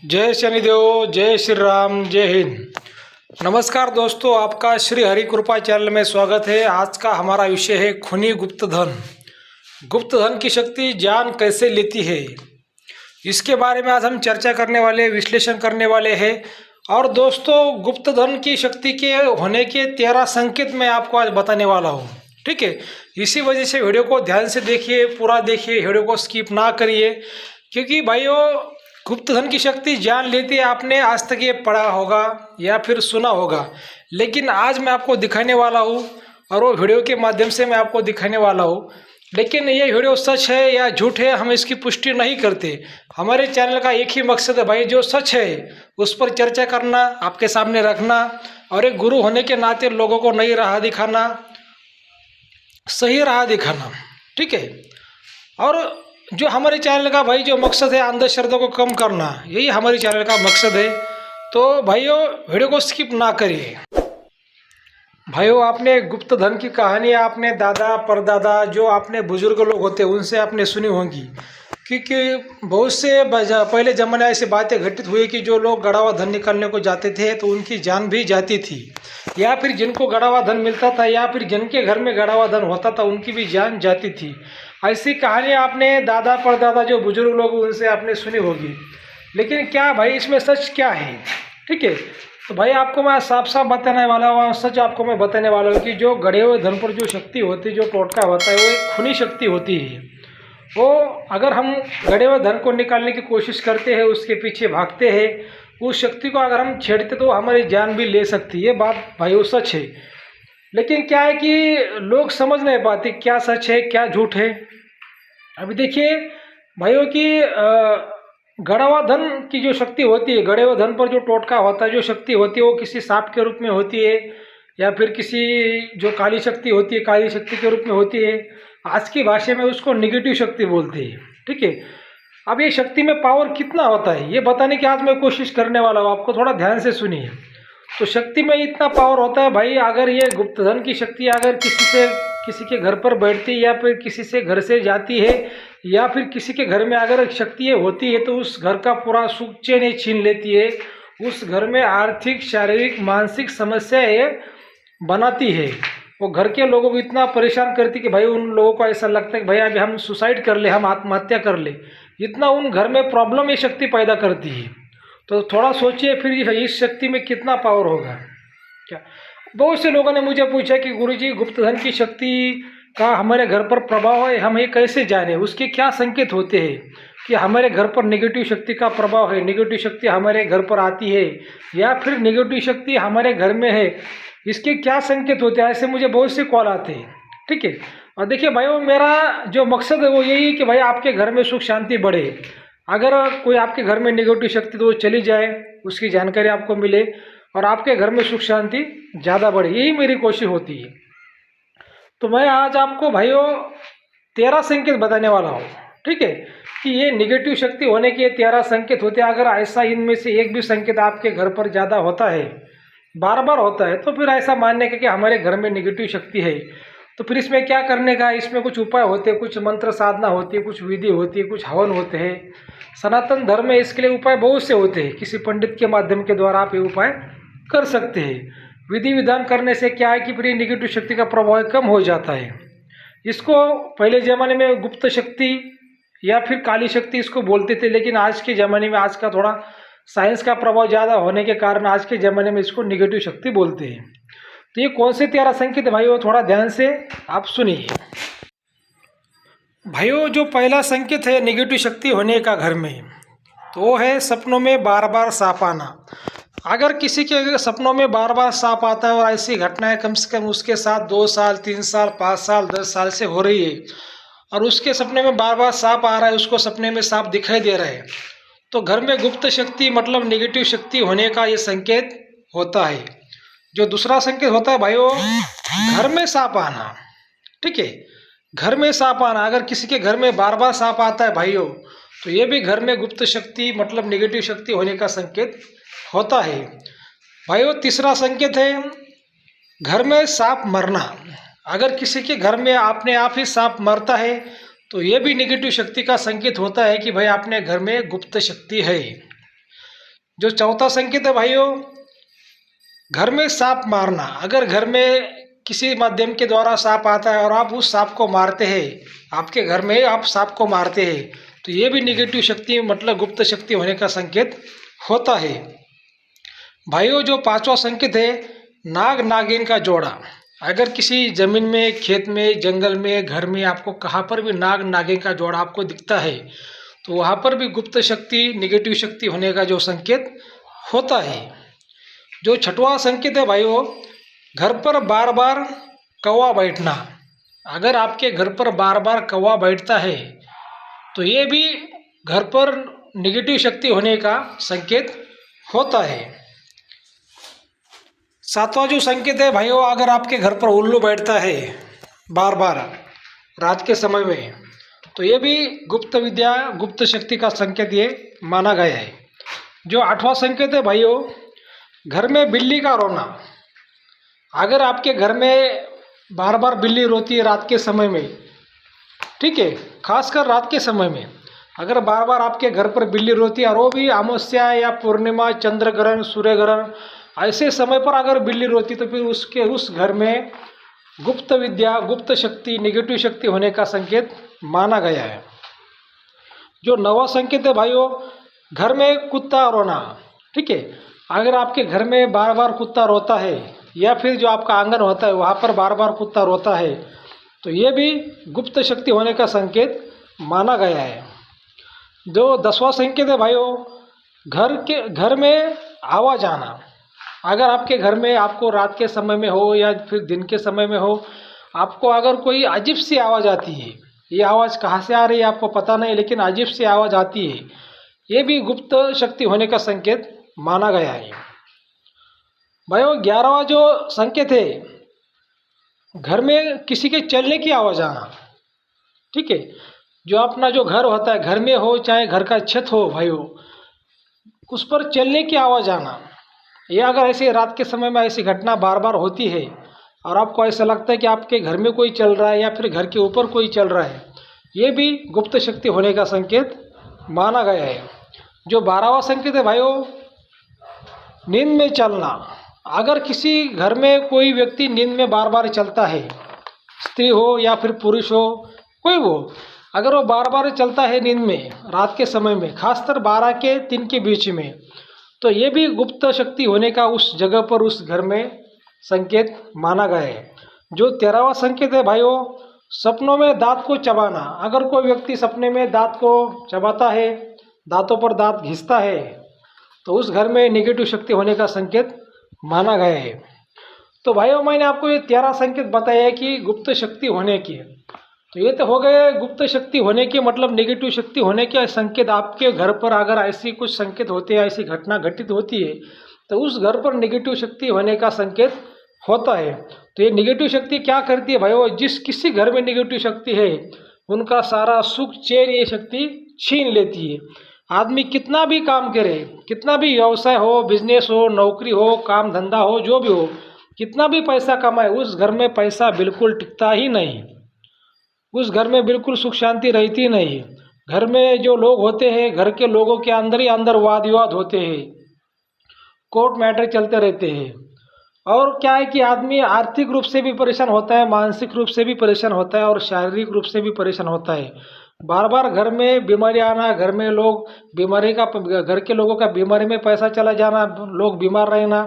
जय शनिदेव, जय श्री राम, जय हिंद। नमस्कार दोस्तों, आपका श्री हरि कृपा चैनल में स्वागत है। आज का हमारा विषय है खूनी गुप्त धन। गुप्त धन की शक्ति जान कैसे लेती है, इसके बारे में आज हम चर्चा करने वाले, विश्लेषण करने वाले हैं। और दोस्तों, गुप्त धन की शक्ति के होने के 13 संकेत मैं आपको आज बताने वाला हूँ। ठीक है, इसी वजह से वीडियो को ध्यान से देखिए, पूरा देखिए, वीडियो को स्किप ना करिए, क्योंकि भाइयों गुप्त धन की शक्ति जान लेती है। आपने आज तक ये पढ़ा होगा या फिर सुना होगा, लेकिन आज मैं आपको दिखाने वाला हूँ और वो वीडियो के माध्यम से मैं आपको दिखाने वाला हूँ। लेकिन ये वीडियो सच है या झूठ है, हम इसकी पुष्टि नहीं करते। हमारे चैनल का एक ही मकसद है भाई, जो सच है उस पर चर्चा करना, आपके सामने रखना, और एक गुरु होने के नाते लोगों को नई राह दिखाना, सही राह दिखाना। ठीक है, और जो हमारे चैनल का भाई जो मकसद है, अंधश्रद्धा को कम करना, यही हमारे चैनल का मकसद है। तो भाइयों, वीडियो को स्किप ना करिए। भाइयों, आपने गुप्त धन की कहानी आपने दादा परदादा, जो आपने बुजुर्ग लोग होते हैं, उनसे आपने सुनी होगी। क्योंकि बहुत से पहले ज़माने ऐसी बातें घटित हुई कि जो लोग गड़ा हुआ धन निकालने को जाते थे तो उनकी जान भी जाती थी, या फिर जिनको गड़ा हुआ धन मिलता था या फिर जिनके घर में गड़ा हुआ धन होता था उनकी भी जान जाती थी। ऐसी कहानी आपने दादा परदादा, जो बुजुर्ग लोग, उनसे आपने सुनी होगी। लेकिन क्या भाई इसमें सच क्या है? ठीक है, तो भाई आपको मैं साफ साफ बताने वाला हूँ, सच आपको मैं बताने वाला हूँ कि जो गड़े हुए धन पर जो शक्ति होती है, जो टोटका होता है, वो एक खूनी शक्ति होती है। वो अगर हम गड़े हुए धन को निकालने की कोशिश करते हैं, उसके पीछे भागते हैं, उस शक्ति को अगर हम छेड़ते तो हमारी जान भी ले सकती है। ये बात भाई वो सच है। लेकिन क्या है कि लोग समझ नहीं पाते क्या सच है क्या झूठ है। अभी देखिए भाइयों की गड़ा हुआ धन की जो शक्ति होती है, गड़े हुए धन पर जो टोटका होता है, जो शक्ति होती है, वो किसी सांप के रूप में होती है, या फिर किसी जो काली शक्ति होती है, काली शक्ति के रूप में होती है। आज की भाषा में उसको निगेटिव शक्ति बोलते हैं। ठीक है, अब ये शक्ति में पावर कितना होता है ये बताने की आज मैं कोशिश करने वाला हूँ। आपको थोड़ा ध्यान से सुनिए। तो शक्ति में इतना पावर होता है भाई, अगर ये गुप्त धन की शक्ति अगर किसी के घर पर बैठती है, या फिर किसी से घर से जाती है, या फिर किसी के घर में अगर शक्ति होती है, तो उस घर का पूरा सुख चैन छीन लेती है। उस घर में आर्थिक, शारीरिक, मानसिक समस्याएं बनाती है। वो घर के लोगों को इतना परेशान करती कि भाई उन लोगों को ऐसा लगता है कि भाई अभी हम सुसाइड कर ले, हम आत्महत्या कर ले। इतना उन घर में प्रॉब्लम ये शक्ति पैदा करती है। तो थोड़ा सोचिए फिर इस शक्ति में कितना पावर होगा। क्या बहुत से लोगों ने मुझे पूछा कि गुरुजी, गुप्त धन की शक्ति का हमारे घर पर प्रभाव है, हम ये कैसे जाने, उसके क्या संकेत होते हैं कि हमारे घर पर नेगेटिव शक्ति का प्रभाव है, नेगेटिव शक्ति हमारे घर पर आती है, या फिर नेगेटिव शक्ति हमारे घर में है, इसके क्या संकेत होते हैं? ऐसे मुझे बहुत से कॉल आते हैं। ठीक है, और देखिए भाई, वो मेरा जो मकसद है वो यही है कि भाई आपके घर में सुख शांति बढ़े। अगर कोई आपके घर में नेगेटिव शक्ति तो चली जाए, उसकी जानकारी आपको मिले, और आपके घर में सुख शांति ज़्यादा बढ़े, यही मेरी कोशिश होती है। तो मैं आज आपको भाइयों 13 संकेत बताने वाला हूँ। ठीक है, कि ये नेगेटिव शक्ति होने के 13 संकेत होते हैं। अगर ऐसा इनमें से एक भी संकेत आपके घर पर ज़्यादा होता है, बार बार होता है, तो फिर ऐसा मानने का कि हमारे घर में नेगेटिव शक्ति है। तो फिर इसमें क्या करने का? इसमें कुछ उपाय होते हैं, कुछ मंत्र साधना होती है, कुछ विधि होती है, कुछ हवन होते हैं। सनातन धर्म में इसके लिए उपाय बहुत से होते हैं। किसी पंडित के माध्यम के द्वारा आप ये उपाय कर सकते हैं। विधि विधान करने से क्या है कि फिर नेगेटिव शक्ति का प्रभाव कम हो जाता है। इसको पहले ज़माने में गुप्त शक्ति या फिर काली शक्ति इसको बोलते थे, लेकिन आज के ज़माने में, आज का थोड़ा साइंस का प्रभाव ज़्यादा होने के कारण आज के ज़माने में इसको नेगेटिव शक्ति बोलते हैं। तो ये कौन से 13 संकेत है भाइयों, थोड़ा ध्यान से आप सुनिए। भाइयों, जो पहला संकेत है नेगेटिव शक्ति होने का घर में, तो वो है सपनों में बार बार सांप आना। अगर किसी के सपनों में बार बार सांप आता है, और ऐसी घटनाएं कम से कम उसके साथ 2 साल, 3 साल, 5 साल, 10 साल से हो रही है, और उसके सपने में बार बार सांप आ रहा है, उसको सपने में सांप दिखाई दे रहा है, तो घर में गुप्त शक्ति मतलब नेगेटिव शक्ति होने का ये संकेत होता है। जो दूसरा संकेत होता है भाइयों, घर में सांप आना। ठीक है, घर में सांप आना, अगर किसी के घर में बार बार सांप आता है भाइयों, तो ये भी घर में गुप्त शक्ति मतलब नेगेटिव शक्ति होने का संकेत होता है। भाइयों, तीसरा संकेत है घर में सांप मरना। अगर किसी के घर में अपने आप ही सांप मरता है, तो ये भी नेगेटिव शक्ति का संकेत होता है कि भाई अपने घर में गुप्त शक्ति है। जो चौथा संकेत है भाइयों, घर में सांप मारना। अगर घर में किसी माध्यम के द्वारा सांप आता है और आप उस सांप को मारते हैं, आपके घर में आप सांप को मारते हैं, तो ये भी निगेटिव शक्ति मतलब गुप्त शक्ति होने का संकेत होता है। भाइयों जो पांचवा संकेत है, नाग नागिन का जोड़ा। अगर किसी जमीन में, खेत में, जंगल में, घर में आपको कहाँ पर भी नाग नागिन का जोड़ा आपको दिखता है, तो वहाँ पर भी गुप्त शक्ति, निगेटिव शक्ति होने का जो संकेत होता है। जो छठवां संकेत है भाइयों, घर पर बार बार कौवा बैठना। अगर आपके घर पर बार बार कौवा बैठता है तो ये भी घर पर निगेटिव शक्ति होने का संकेत होता है। सातवां जो संकेत है भाइयों, अगर आपके घर पर उल्लू बैठता है बार बार रात के समय में, तो ये भी गुप्त विद्या, गुप्त शक्ति का संकेत ये माना गया है। जो आठवां संकेत है भाइयों, घर में बिल्ली का रोना। अगर आपके घर में बार बार बिल्ली रोती है रात के समय में, ठीक है, खासकर रात के समय में अगर बार बार आपके घर पर बिल्ली रोती है, और वो भी अमावस्या या पूर्णिमा, चंद्र ग्रहण, सूर्य ग्रहण, ऐसे समय पर अगर बिल्ली रोती, तो फिर उस घर में गुप्त विद्या, गुप्त शक्ति, निगेटिव शक्ति होने का संकेत माना गया है। जो नवा संकेत है भाइयों, घर में कुत्ता रोना। ठीक है, अगर आपके घर में बार बार कुत्ता रोता है, या फिर जो आपका आंगन होता है वहाँ पर बार बार कुत्ता रोता है, तो ये भी गुप्त शक्ति होने का संकेत माना गया है। जो 10वां संकेत है भाइयों, घर में आवाज़ आना। अगर आपके घर में, आपको रात के समय में हो या फिर दिन के समय में हो, आपको अगर कोई अजीब सी आवाज़ आती है, ये आवाज़ कहाँ से आ रही है आपको पता नहीं, लेकिन अजीब सी आवाज़ आती है, ये भी गुप्त शक्ति होने का संकेत माना गया है। भाइयों 11वां जो संकेत है, घर में किसी के चलने की आवाज़ आना। ठीक है, जो अपना जो घर होता है, घर में हो चाहे घर का छत हो भाइयों, उस पर चलने की आवाज़ आना। ये अगर ऐसे रात के समय में ऐसी घटना बार बार होती है और आपको ऐसा लगता है कि आपके घर में कोई चल रहा है या फिर घर के ऊपर कोई चल रहा है, ये भी गुप्त शक्ति होने का संकेत माना गया है। जो 12वां संकेत है भाइयों, नींद में चलना। अगर किसी घर में कोई व्यक्ति नींद में बार बार चलता है, स्त्री हो या फिर पुरुष हो, कोई वो, अगर वो बार बार चलता है नींद में रात के समय में, खासकर 12 के 3 के बीच में, तो ये भी गुप्त शक्ति होने का उस जगह पर, उस घर में संकेत माना गया है। जो 13वां संकेत है भाइयों, सपनों में दांत को चबाना। अगर कोई व्यक्ति सपने में दांत को चबाता है, दांतों पर दांत घिसता है, तो उस घर में नेगेटिव शक्ति होने का संकेत माना गया है। तो भाइयों मैंने आपको ये 13 संकेत बताया है कि गुप्त शक्ति होने की। तो ये तो हो गए गुप्त शक्ति होने के, मतलब नेगेटिव शक्ति होने के संकेत। आपके घर पर अगर ऐसी कुछ संकेत होते हैं, ऐसी घटना घटित होती है, तो उस घर पर नेगेटिव शक्ति होने का संकेत होता है। तो ये नेगेटिव शक्ति क्या करती है भाइयों, जिस किसी घर में नेगेटिव शक्ति है उनका सारा सुख चैन ये शक्ति छीन लेती है। आदमी कितना भी काम करे, कितना भी व्यवसाय हो, बिजनेस हो, नौकरी हो, काम धंधा हो, जो भी हो, कितना भी पैसा कमाए, उस घर में पैसा बिल्कुल टिकता ही नहीं, उस घर में बिल्कुल सुख शांति रहती नहीं। घर में जो लोग होते हैं, घर के लोगों के अंदर ही अंदर वाद विवाद होते हैं, कोर्ट मैटर चलते रहते हैं। और क्या है कि आदमी आर्थिक रूप से भी परेशान होता है, मानसिक रूप से भी परेशान होता है और शारीरिक रूप से भी परेशान होता है। बार बार घर में बीमारी आना, घर में लोग बीमारी का, घर के लोगों का बीमारी में पैसा चला जाना, लोग बीमार रहना,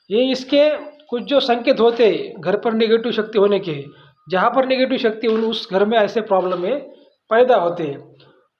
ये इसके कुछ जो संकेत होते हैं घर पर नेगेटिव शक्ति होने के। जहाँ पर नेगेटिव शक्ति उस घर में ऐसे प्रॉब्लम में पैदा होते हैं।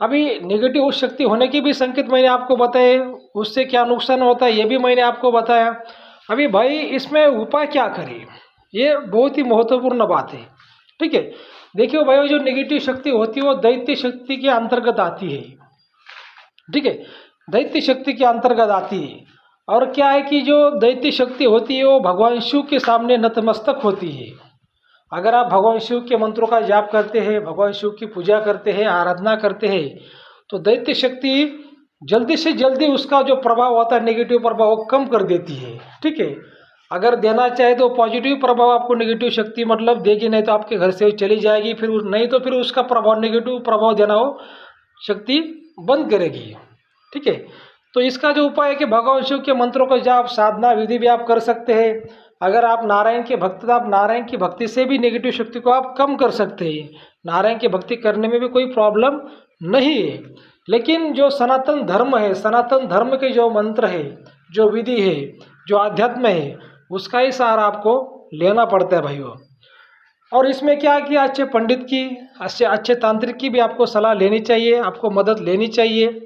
अभी नेगेटिव शक्ति होने के भी संकेत मैंने आपको बताए, उससे क्या नुकसान होता है ये भी मैंने आपको बताया। अभी भाई इसमें उपाय क्या करें, ये बहुत ही महत्वपूर्ण बात है। ठीक है, देखिए भाई जो नेगेटिव शक्ति होती है वो दैत्य शक्ति के अंतर्गत आती है। ठीक है, दैत्य शक्ति के अंतर्गत आती है। और क्या है कि जो दैत्य शक्ति होती है वो भगवान शिव के सामने नतमस्तक होती है। अगर आप भगवान शिव के मंत्रों का जाप करते हैं, भगवान शिव की पूजा करते हैं, आराधना करते हैं, तो दैत्य शक्ति जल्दी से जल्दी उसका जो प्रभाव होता है, नेगेटिव प्रभाव, वो कम कर देती है। ठीक है, अगर देना चाहे तो पॉजिटिव प्रभाव आपको नेगेटिव शक्ति मतलब देगी, नहीं तो आपके घर से चली जाएगी, फिर नहीं तो फिर उसका प्रभाव, नेगेटिव प्रभाव देना वो शक्ति बंद करेगी। ठीक है, तो इसका जो उपाय है कि भगवान शिव के मंत्रों का जाप, साधना, विधि भी आप कर सकते हैं। अगर आप नारायण के भक्त, आप नारायण की भक्ति से भी नेगेटिव शक्ति को आप कम कर सकते हैं। नारायण की भक्ति करने में भी कोई प्रॉब्लम नहीं है। लेकिन जो सनातन धर्म है, सनातन धर्म के जो मंत्र है, जो विधि है, जो आध्यात्म है, उसका ही सहारा आपको लेना पड़ता है भाइयों। और इसमें क्या कि अच्छे पंडित की, अच्छे तांत्रिक की भी आपको सलाह लेनी चाहिए, आपको मदद लेनी चाहिए।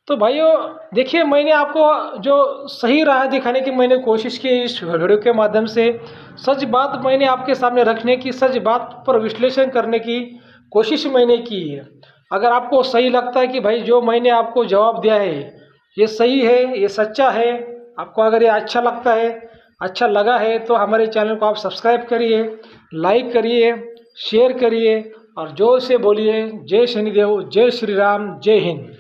तो भाइयों देखिए, मैंने आपको जो सही राह दिखाने की मैंने कोशिश की इस वीडियो के माध्यम से, सच बात मैंने आपके सामने रखने की, सच बात पर विश्लेषण करने की कोशिश मैंने की है। अगर आपको सही लगता है कि भाई जो मैंने आपको जवाब दिया है ये सही है, ये सच्चा है, आपको अगर ये अच्छा लगता है, अच्छा लगा है, तो हमारे चैनल को आप सब्सक्राइब करिए, लाइक करिए, शेयर करिए और जोर से बोलिए जय शनिदेव, जय श्री राम, जय हिंद।